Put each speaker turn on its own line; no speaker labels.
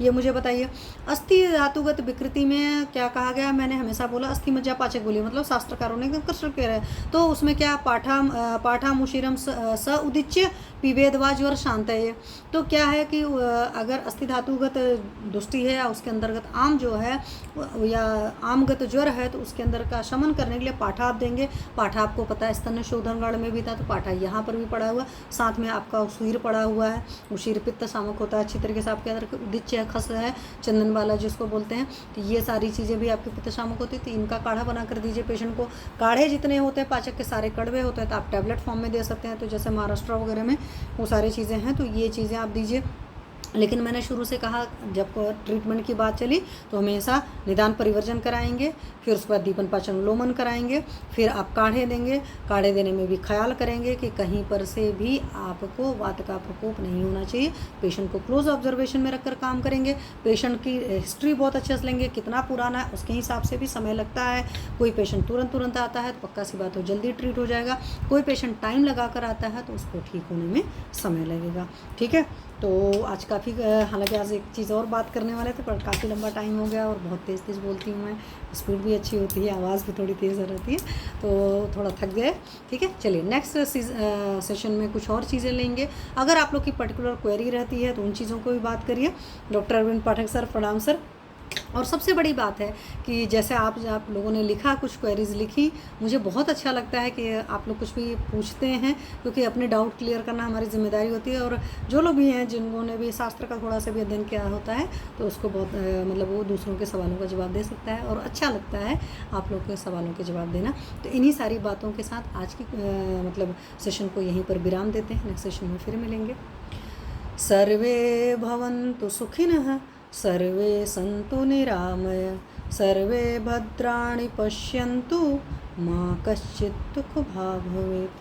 ये मुझे बताइए। अस्थि धातुगत विकृति में क्या कहा गया, मैंने हमेशा बोला अस्थि मज्जा पाचक बोली, मतलब शास्त्रकारों ने कृष्ण कह रहे हैं। तो उसमें क्या पाठामुशीरम स उदिच्य पिबेदवा ज्वर शांत है। तो क्या है कि अगर अस्थि धातुगत दुष्टि है या उसके अंतर्गत आम जो है या आमगत ज्वर है तो उसके अंदर का शमन करने के लिए पाठा आप देंगे। पाठा आपको पता है स्तन शोधनगढ़ में भी था, तो पाठा यहाँ पर भी पड़ा हुआ, साथ में आपका उशीर पड़ा हुआ है। उशीर पित्त शामक होता है अच्छी तरीके से, आपके अंदर उदिच्य खस है, चंदन वाला जिसको बोलते हैं, तो ये सारी चीज़ें भी आपके पित्त शामक होती है। तो इनका काढ़ा बना कर दीजिए पेशेंट को। काढ़े जितने होते हैं पाचक के सारे कड़वे होते हैं, तो आप टैबलेट फॉर्म में दे सकते हैं, तो जैसे महाराष्ट्र वगैरह में वो सारी चीज़ें हैं, तो ये चीज़ें आप दीजिए। लेकिन मैंने शुरू से कहा जब ट्रीटमेंट की बात चली तो हमेशा निदान परिवर्जन कराएंगे, फिर उसके बाद दीपन पाचन लोमन कराएंगे, फिर आप काढ़े देंगे। काढ़े देने में भी ख्याल करेंगे कि कहीं पर से भी आपको वात का प्रकोप नहीं होना चाहिए। पेशेंट को क्लोज ऑब्जर्वेशन में रखकर काम करेंगे। पेशेंट की हिस्ट्री बहुत अच्छे से लेंगे, कितना पुराना है उसके हिसाब से भी समय लगता है। कोई पेशेंट तुरंत आता है तो पक्का सी बात हो जल्दी ट्रीट हो जाएगा, कोई पेशेंट टाइम लगा कर आता है तो उसको ठीक होने में समय लगेगा। ठीक है, तो आज काफ़ी, हालांकि आज एक चीज़ और बात करने वाले थे पर काफ़ी लंबा टाइम हो गया और बहुत तेज़ बोलती हूँ मैं, स्पीड भी अच्छी होती है, आवाज़ भी थोड़ी तेज़ रहती है, तो थोड़ा थक गए। ठीक है, चलिए नेक्स्ट सेशन में कुछ और चीज़ें लेंगे। अगर आप लोग की पर्टिकुलर क्वेरी रहती है तो उन चीज़ों को भी बात करिए। डॉक्टर अरविंद पाठक सर, प्रणाम सर। और सबसे बड़ी बात है कि जैसे आप लोगों ने लिखा, कुछ क्वेरीज लिखी, मुझे बहुत अच्छा लगता है कि आप लोग कुछ भी पूछते हैं, क्योंकि अपने डाउट क्लियर करना हमारी जिम्मेदारी होती है। और जो लोग भी हैं जिन्होंने भी शास्त्र का थोड़ा सा भी अध्ययन किया होता है तो उसको बहुत मतलब वो दूसरों के सवालों का जवाब दे सकता है और अच्छा लगता है आप लोग के सवालों के जवाब देना। तो इन्हीं सारी बातों के साथ आज की मतलब सेशन को यहीं पर विराम देते हैं। नेक्स्ट सेशन में फिर मिलेंगे। सर्वे भवन्तु सुखिनः, सर्वे सन्तु निरामय, सर्वे भद्राणि पश्यन्तु, मा कश्चित् दुःखभाग् भवेत्।